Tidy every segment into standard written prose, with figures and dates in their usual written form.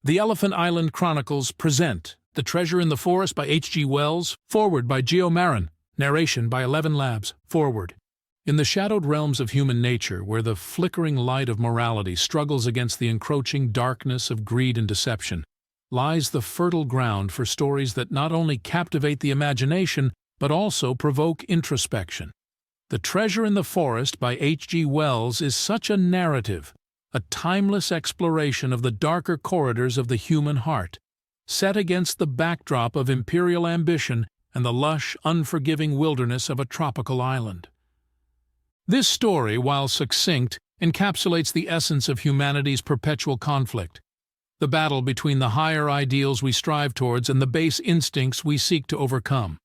The Elephant Island Chronicles present The Treasure in the Forest by H.G. Wells, foreword by Geo Marin, narration by 11 Labs, foreword. In the shadowed realms of human nature, where the flickering light of morality struggles against the encroaching darkness of greed and deception, lies the fertile ground for stories that not only captivate the imagination, but also provoke introspection. The Treasure in the Forest by H.G. Wells is such a narrative, a timeless exploration of the darker corridors of the human heart, set against the backdrop of imperial ambition and the lush, unforgiving wilderness of a tropical island. This story, while succinct, encapsulates the essence of humanity's perpetual conflict, the battle between the higher ideals we strive towards and the base instincts we seek to overcome.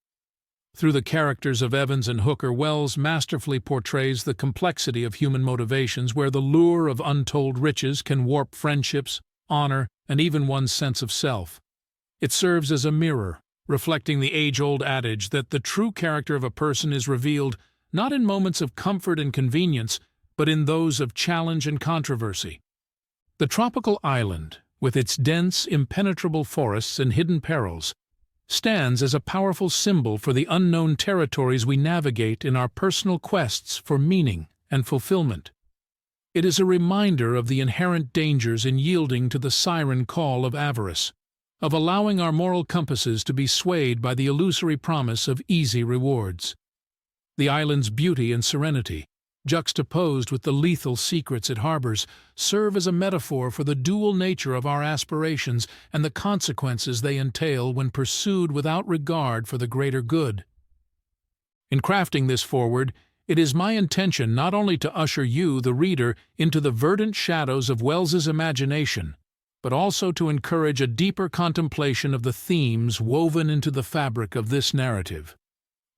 Through the characters of Evans and Hooker, Wells masterfully portrays the complexity of human motivations, where the lure of untold riches can warp friendships, honor, and even one's sense of self. It serves as a mirror, reflecting the age-old adage that the true character of a person is revealed not in moments of comfort and convenience, but in those of challenge and controversy. The tropical island, with its dense, impenetrable forests and hidden perils, stands as a powerful symbol for the unknown territories we navigate in our personal quests for meaning and fulfillment. It is a reminder of the inherent dangers in yielding to the siren call of avarice, of allowing our moral compasses to be swayed by the illusory promise of easy rewards. The island's beauty and serenity, juxtaposed with the lethal secrets it harbors, serve as a metaphor for the dual nature of our aspirations and the consequences they entail when pursued without regard for the greater good. In crafting this foreword, it is my intention not only to usher you, the reader, into the verdant shadows of Wells's imagination, but also to encourage a deeper contemplation of the themes woven into the fabric of this narrative.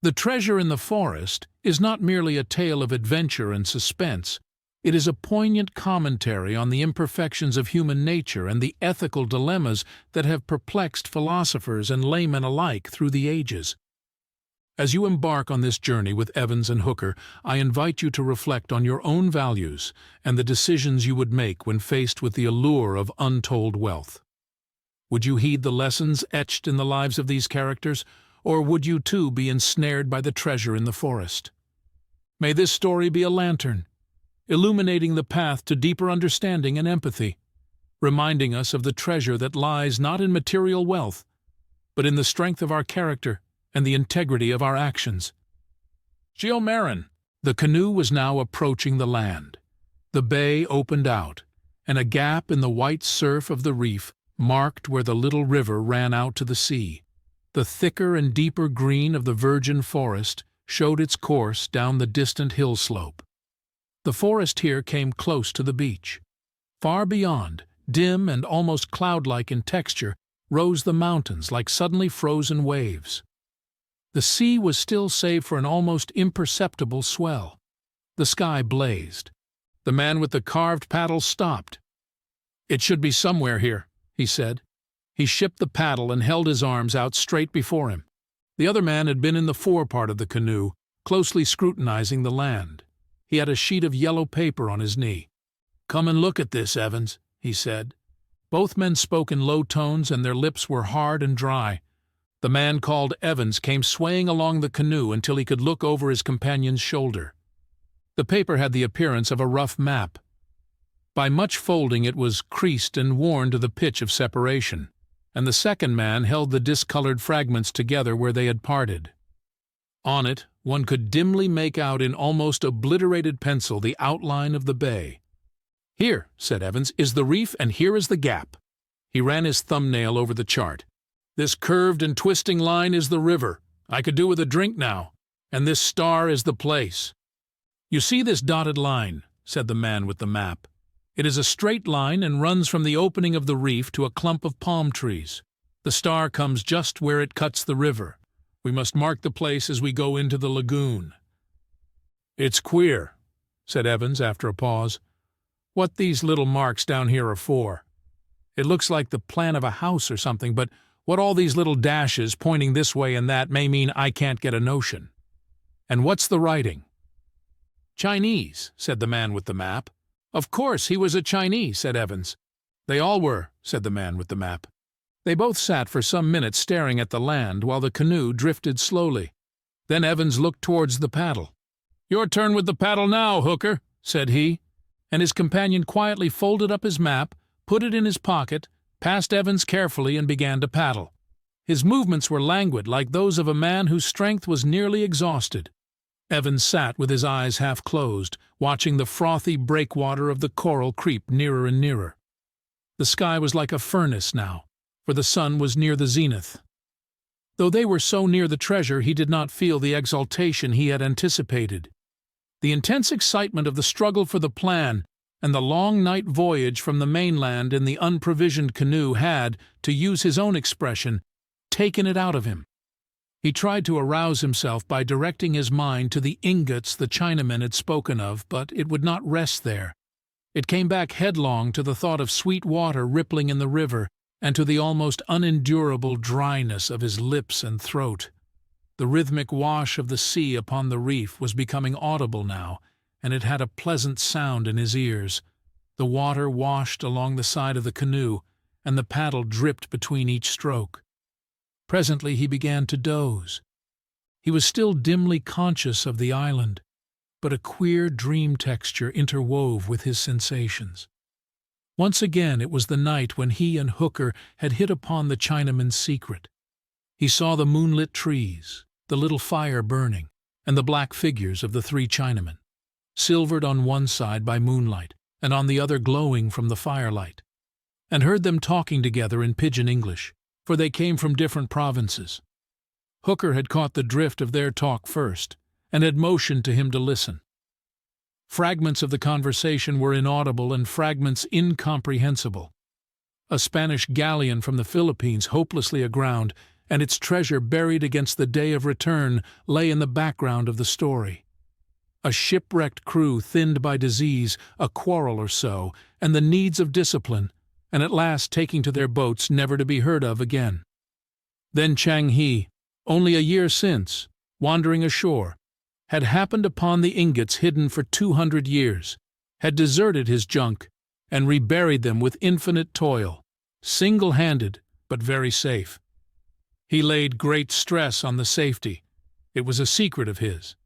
The Treasure in the Forest is not merely a tale of adventure and suspense. It is a poignant commentary on the imperfections of human nature and the ethical dilemmas that have perplexed philosophers and laymen alike through the ages. As you embark on this journey with Evans and Hooker, I invite you to reflect on your own values and the decisions you would make when faced with the allure of untold wealth. Would you heed the lessons etched in the lives of these characters, or would you too be ensnared by the treasure in the forest? May this story be a lantern, illuminating the path to deeper understanding and empathy, reminding us of the treasure that lies not in material wealth, but in the strength of our character and the integrity of our actions. Geo Marin. The canoe was now approaching the land. The bay opened out, and a gap in the white surf of the reef marked where the little river ran out to the sea. The thicker and deeper green of the virgin forest showed its course down the distant hill slope. The forest here came close to the beach. Far beyond, dim and almost cloud-like in texture, rose the mountains like suddenly frozen waves. The sea was still save for an almost imperceptible swell. The sky blazed. The man with the carved paddle stopped. "It should be somewhere here," he said. He shipped the paddle and held his arms out straight before him. The other man had been in the forepart of the canoe, closely scrutinizing the land. He had a sheet of yellow paper on his knee. "Come and look at this, Evans," he said. Both men spoke in low tones, and their lips were hard and dry. The man called Evans came swaying along the canoe until he could look over his companion's shoulder. The paper had the appearance of a rough map. By much folding it was creased and worn to the pitch of separation, and the second man held the discolored fragments together where they had parted. On it, one could dimly make out in almost obliterated pencil the outline of the bay. "Here," said Evans, "is the reef, and here is the gap." He ran his thumbnail over the chart. "This curved and twisting line is the river. I could do with a drink now. And this star is the place." "You see this dotted line," said the man with the map. "It is a straight line and runs from the opening of the reef to a clump of palm trees. The star comes just where it cuts the river. We must mark the place as we go into the lagoon." "It's queer," said Evans after a pause, "what these little marks down here are for. It looks like the plan of a house or something, but what all these little dashes pointing this way and that may mean I can't get a notion. And what's the writing?" "Chinese," said the man with the map. "Of course, he was a Chinese," said Evans. "They all were," said the man with the map. They both sat for some minutes staring at the land while the canoe drifted slowly. Then Evans looked towards the paddle. "Your turn with the paddle now, Hooker," said he, and his companion quietly folded up his map, put it in his pocket, passed Evans carefully, and began to paddle. His movements were languid, like those of a man whose strength was nearly exhausted. Evans sat with his eyes half closed, watching the frothy breakwater of the coral creep nearer and nearer. The sky was like a furnace now, for the sun was near the zenith. Though they were so near the treasure, he did not feel the exaltation he had anticipated. The intense excitement of the struggle for the plan and the long night voyage from the mainland in the unprovisioned canoe had, to use his own expression, taken it out of him. He tried to arouse himself by directing his mind to the ingots the Chinamen had spoken of, but it would not rest there. It came back headlong to the thought of sweet water rippling in the river and to the almost unendurable dryness of his lips and throat. The rhythmic wash of the sea upon the reef was becoming audible now, and it had a pleasant sound in his ears. The water washed along the side of the canoe, and the paddle dripped between each stroke. Presently he began to doze. He was still dimly conscious of the island, but a queer dream texture interwove with his sensations. Once again it was the night when he and Hooker had hit upon the Chinaman's secret. He saw the moonlit trees, the little fire burning, and the black figures of the three Chinamen, silvered on one side by moonlight and on the other glowing from the firelight, and heard them talking together in pidgin English, for they came from different provinces. Hooker had caught the drift of their talk first, and had motioned to him to listen. Fragments of the conversation were inaudible and fragments incomprehensible. A Spanish galleon from the Philippines hopelessly aground, and its treasure buried against the day of return, lay in the background of the story. A shipwrecked crew thinned by disease, a quarrel or so, and the needs of discipline, and at last taking to their boats never to be heard of again. Then Chang He, only a year since, wandering ashore, had happened upon the ingots hidden for 200 years, had deserted his junk, and reburied them with infinite toil, single-handed but very safe. He laid great stress on the safety. It was a secret of his.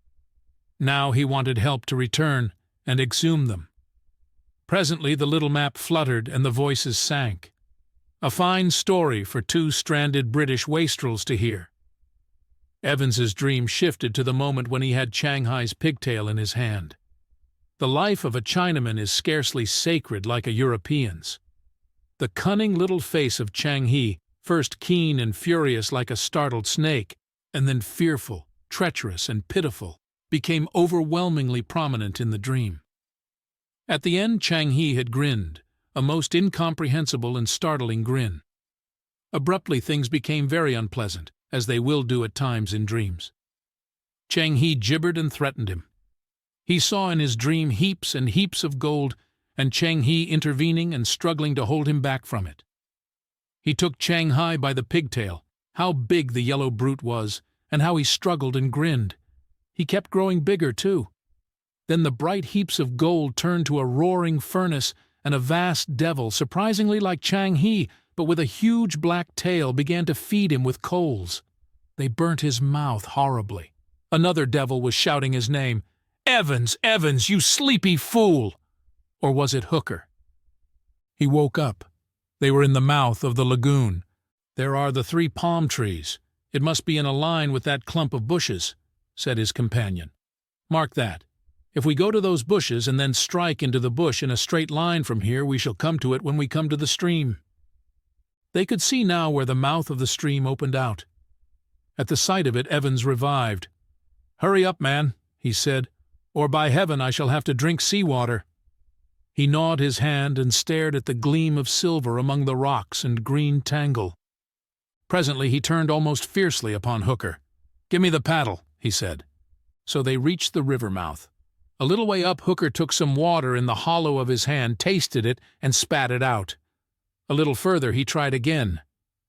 Now he wanted help to return and exhume them. Presently the little map fluttered and the voices sank. A fine story for two stranded British wastrels to hear. Evans's dream shifted to the moment when he had Shanghai's pigtail in his hand. The life of a Chinaman is scarcely sacred like a European's. The cunning little face of Chang He, first keen and furious like a startled snake, and then fearful, treacherous, and pitiful, became overwhelmingly prominent in the dream. At the end Chang He had grinned, a most incomprehensible and startling grin. Abruptly things became very unpleasant, as they will do at times in dreams. Chang He gibbered and threatened him. He saw in his dream heaps and heaps of gold, and Chang He intervening and struggling to hold him back from it. He took Chang Hai by the pigtail. How big the yellow brute was, and how he struggled and grinned. He kept growing bigger, too. Then the bright heaps of gold turned to a roaring furnace, and a vast devil, surprisingly like Chang He, but with a huge black tail, began to feed him with coals. They burnt his mouth horribly. Another devil was shouting his name. "Evans, Evans, you sleepy fool!" Or was it Hooker? He woke up. They were in the mouth of the lagoon. "There are the 3 palm trees. It must be in a line with that clump of bushes," said his companion. "Mark that. If we go to those bushes and then strike into the bush in a straight line from here, we shall come to it when we come to the stream." They could see now where the mouth of the stream opened out. At the sight of it, Evans revived. "Hurry up, man," he said, "or by heaven I shall have to drink seawater." He gnawed his hand and stared at the gleam of silver among the rocks and green tangle. Presently he turned almost fiercely upon Hooker. "Give me the paddle," he said. So they reached the river mouth. A little way up, Hooker took some water in the hollow of his hand, tasted it, and spat it out. A little further he tried again.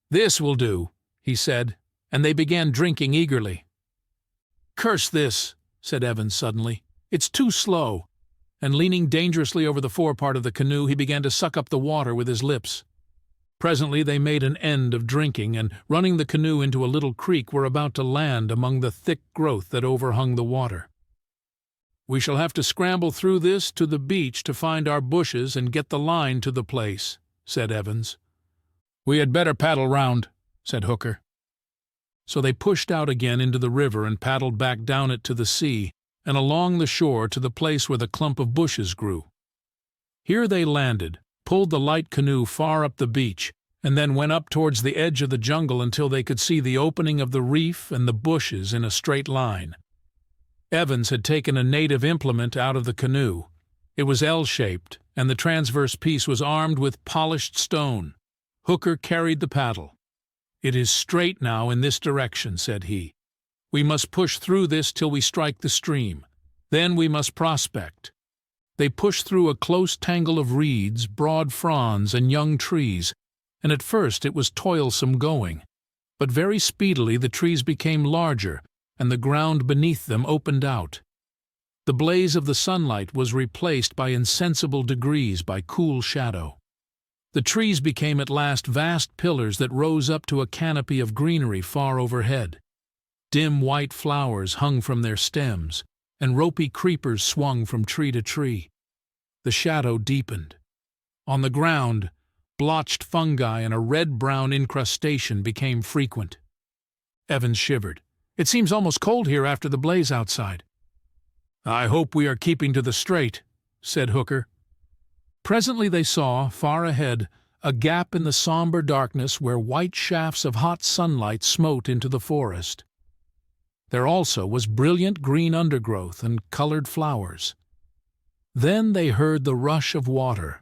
"This will do," he said, and they began drinking eagerly. "Curse this," said Evans suddenly. "It's too slow." And leaning dangerously over the forepart of the canoe, he began to suck up the water with his lips. Presently they made an end of drinking, and running the canoe into a little creek were about to land among the thick growth that overhung the water. "We shall have to scramble through this to the beach to find our bushes and get the line to the place," said Evans. "We had better paddle round," said Hooker. So they pushed out again into the river and paddled back down it to the sea and along the shore to the place where the clump of bushes grew. Here they landed, pulled the light canoe far up the beach, and then went up towards the edge of the jungle until they could see the opening of the reef and the bushes in a straight line. Evans had taken a native implement out of the canoe. It was L-shaped, and the transverse piece was armed with polished stone. Hooker carried the paddle. "It is straight now in this direction," said he. "We must push through this till we strike the stream. Then we must prospect." They pushed through a close tangle of reeds, broad fronds, and young trees, and at first it was toilsome going. But very speedily the trees became larger, and the ground beneath them opened out. The blaze of the sunlight was replaced by insensible degrees by cool shadow. The trees became at last vast pillars that rose up to a canopy of greenery far overhead. Dim white flowers hung from their stems, and ropey creepers swung from tree to tree. The shadow deepened. On the ground, blotched fungi and a red-brown incrustation became frequent. Evans shivered. "It seems almost cold here after the blaze outside." "I hope we are keeping to the straight," said Hooker. Presently they saw, far ahead, a gap in the somber darkness where white shafts of hot sunlight smote into the forest. There also was brilliant green undergrowth and colored flowers. Then they heard the rush of water.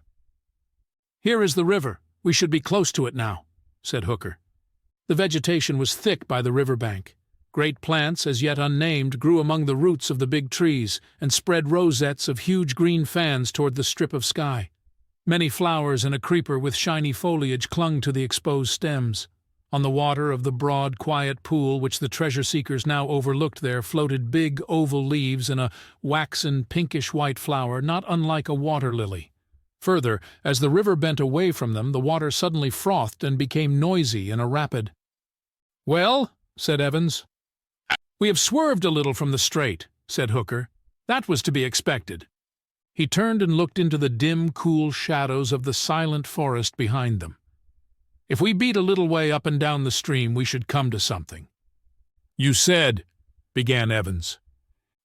"Here is the river. We should be close to it now," said Hooker. The vegetation was thick by the river bank. Great plants, as yet unnamed, grew among the roots of the big trees and spread rosettes of huge green fans toward the strip of sky. Many flowers and a creeper with shiny foliage clung to the exposed stems. On the water of the broad, quiet pool which the treasure-seekers now overlooked there floated big oval leaves and a waxen pinkish-white flower not unlike a water-lily. Further, as the river bent away from them, the water suddenly frothed and became noisy in a rapid. "Well," said Evans. "We have swerved a little from the straight," said Hooker. "That was to be expected." He turned and looked into the dim, cool shadows of the silent forest behind them. "If we beat a little way up and down the stream, we should come to something." "You said," began Evans.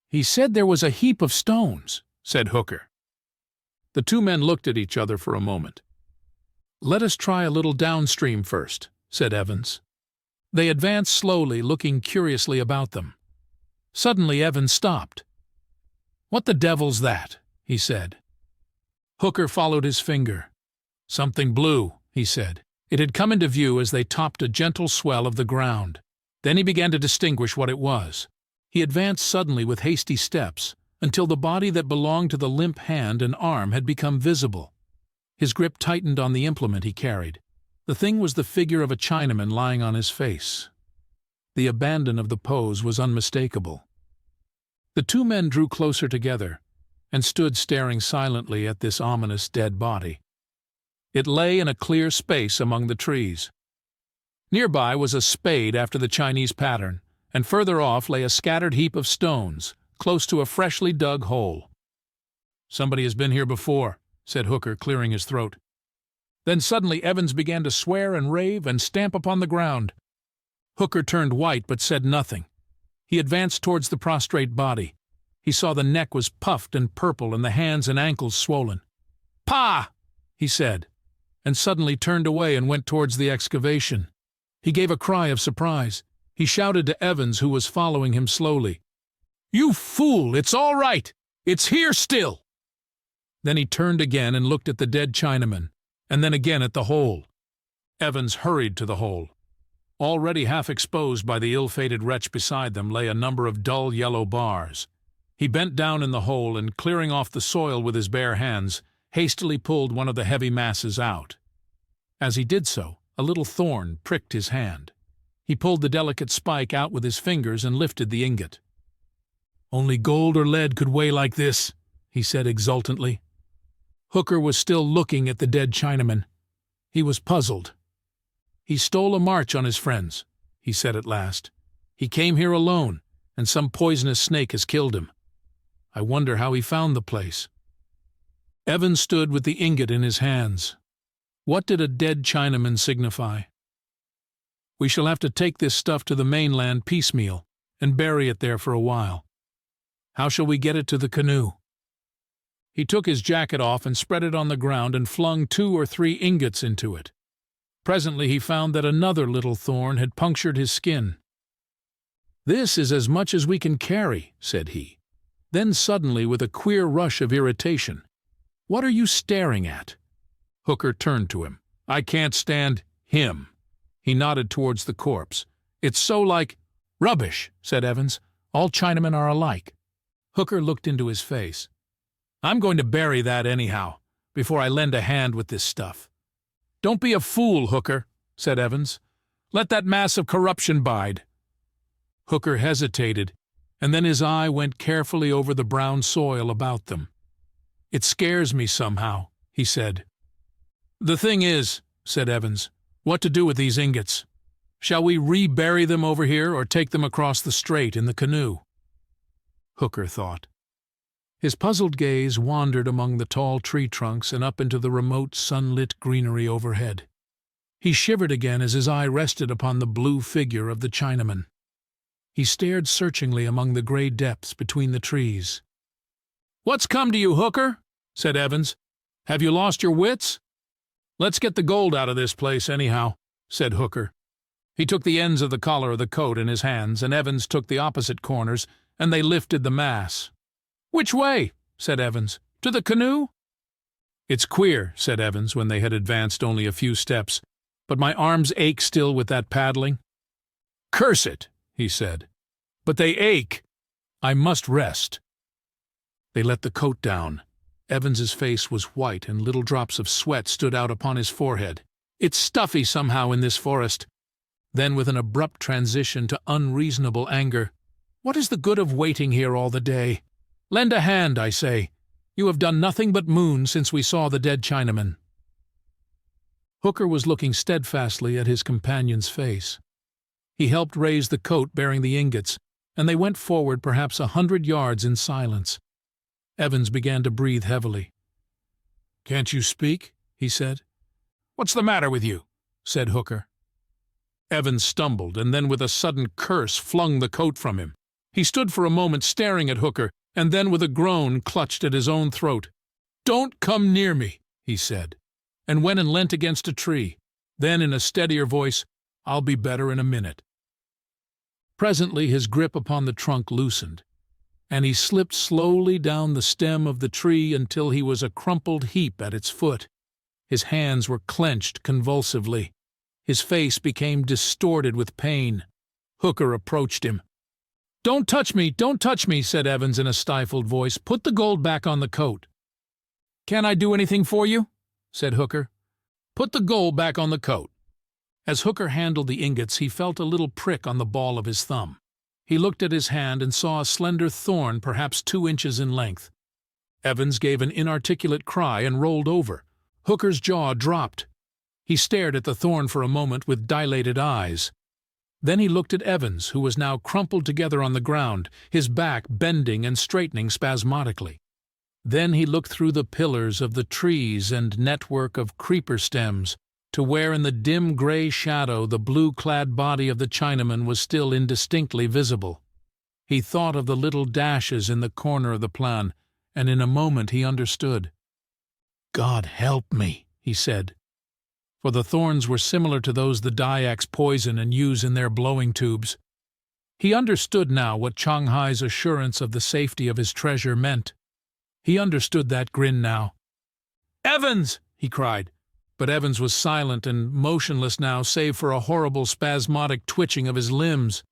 "He said there was a heap of stones," said Hooker. The two men looked at each other for a moment. "Let us try a little downstream first," said Evans. They advanced slowly, looking curiously about them. Suddenly Evans stopped. "What the devil's that?" he said. Hooker followed his finger. "Something blue," he said. It had come into view as they topped a gentle swell of the ground. Then he began to distinguish what it was. He advanced suddenly with hasty steps, until the body that belonged to the limp hand and arm had become visible. His grip tightened on the implement he carried. The thing was the figure of a Chinaman lying on his face. The abandon of the pose was unmistakable. The two men drew closer together and stood staring silently at this ominous dead body. It lay in a clear space among the trees. Nearby was a spade after the Chinese pattern, and further off lay a scattered heap of stones, close to a freshly dug hole. "Somebody has been here before," said Hooker, clearing his throat. Then suddenly Evans began to swear and rave and stamp upon the ground. Hooker turned white but said nothing. He advanced towards the prostrate body. He saw the neck was puffed and purple and the hands and ankles swollen. "Pa!" he said, and suddenly turned away and went towards the excavation. He gave a cry of surprise. He shouted to Evans, who was following him slowly. "You fool! It's all right! It's here still!" Then he turned again and looked at the dead Chinaman, and then again at the hole. Evans hurried to the hole. Already half exposed by the ill-fated wretch beside them lay a number of dull yellow bars. He bent down in the hole and, clearing off the soil with his bare hands, hastily pulled one of the heavy masses out. As he did so, a little thorn pricked his hand. He pulled the delicate spike out with his fingers and lifted the ingot. "Only gold or lead could weigh like this," he said exultantly. Hooker was still looking at the dead Chinaman. He was puzzled. "He stole a march on his friends," he said at last. "He came here alone, and some poisonous snake has killed him. I wonder how he found the place." Evans stood with the ingot in his hands. What did a dead Chinaman signify? "We shall have to take this stuff to the mainland piecemeal and bury it there for a while. How shall we get it to the canoe?" He took his jacket off and spread it on the ground and flung 2 or 3 ingots into it. Presently he found that another little thorn had punctured his skin. "This is as much as we can carry," said he. Then suddenly, with a queer rush of irritation, "What are you staring at?" Hooker turned to him. "I can't stand him." He nodded towards the corpse. "It's so like—" "Rubbish," said Evans. "All Chinamen are alike." Hooker looked into his face. "I'm going to bury that anyhow, before I lend a hand with this stuff." "Don't be a fool, Hooker," said Evans. "Let that mass of corruption bide." Hooker hesitated, and then his eye went carefully over the brown soil about them. "It scares me somehow," he said. "The thing is," said Evans, "what to do with these ingots. Shall we rebury them over here or take them across the strait in the canoe?" Hooker thought. His puzzled gaze wandered among the tall tree trunks and up into the remote sunlit greenery overhead. He shivered again as his eye rested upon the blue figure of the Chinaman. He stared searchingly among the gray depths between the trees. "What's come to you, Hooker?" said Evans. "Have you lost your wits?" "Let's get the gold out of this place, anyhow," said Hooker. He took the ends of the collar of the coat in his hands, and Evans took the opposite corners, and they lifted the mass. "Which way?" said Evans. "To the canoe?" "It's queer," said Evans, when they had advanced only a few steps, "but my arms ache still with that paddling." "Curse it," he said. "But they ache. I must rest." They let the coat down. Evans's face was white, and little drops of sweat stood out upon his forehead. "It's stuffy somehow in this forest." Then, with an abrupt transition to unreasonable anger, "What is the good of waiting here all the day? Lend a hand, I say. You have done nothing but moon since we saw the dead Chinaman." Hooker was looking steadfastly at his companion's face. He helped raise the coat bearing the ingots, and they went forward perhaps 100 yards in silence. Evans began to breathe heavily. "Can't you speak?" he said. "What's the matter with you?" said Hooker. Evans stumbled, and then with a sudden curse flung the coat from him. He stood for a moment staring at Hooker, and then with a groan clutched at his own throat. "Don't come near me," he said, and went and leant against a tree. Then, in a steadier voice, "I'll be better in a minute." Presently his grip upon the trunk loosened, and he slipped slowly down the stem of the tree until he was a crumpled heap at its foot. His hands were clenched convulsively. His face became distorted with pain. Hooker approached him. "Don't touch me, don't touch me," said Evans in a stifled voice. "Put the gold back on the coat." "Can't I do anything for you?" said Hooker. "Put the gold back on the coat." As Hooker handled the ingots, he felt a little prick on the ball of his thumb. He looked at his hand and saw a slender thorn perhaps 2 inches in length. Evans gave an inarticulate cry and rolled over. Hooker's jaw dropped. He stared at the thorn for a moment with dilated eyes. Then he looked at Evans, who was now crumpled together on the ground, his back bending and straightening spasmodically. Then he looked through the pillars of the trees and network of creeper stems to where in the dim gray shadow the blue-clad body of the Chinaman was still indistinctly visible. He thought of the little dashes in the corner of the plan, and in a moment he understood. "God help me," he said. For the thorns were similar to those the Dyaks poison and use in their blowing tubes. He understood now what Changhai's assurance of the safety of his treasure meant. He understood that grin now. "Evans!" he cried. But Evans was silent and motionless now, save for a horrible spasmodic twitching of his limbs.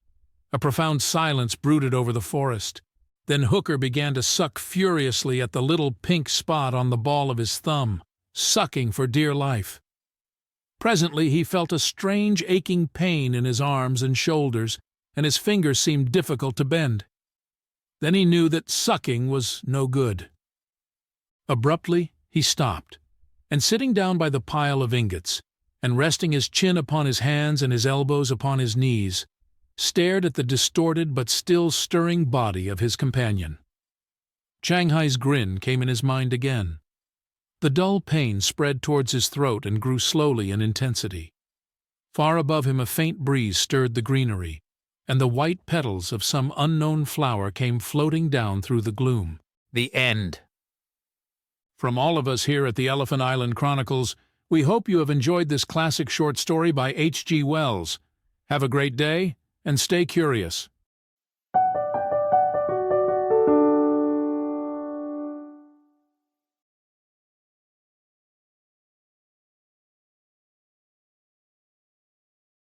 A profound silence brooded over the forest. Then Hooker began to suck furiously at the little pink spot on the ball of his thumb, sucking for dear life. Presently he felt a strange aching pain in his arms and shoulders, and his fingers seemed difficult to bend. Then he knew that sucking was no good. Abruptly he stopped, and sitting down by the pile of ingots, and resting his chin upon his hands and his elbows upon his knees, stared at the distorted but still stirring body of his companion. Shanghai's grin came in his mind again. The dull pain spread towards his throat and grew slowly in intensity. Far above him a faint breeze stirred the greenery, and the white petals of some unknown flower came floating down through the gloom. The end. From all of us here at the Elephant Island Chronicles, we hope you have enjoyed this classic short story by H.G. Wells. Have a great day, and stay curious.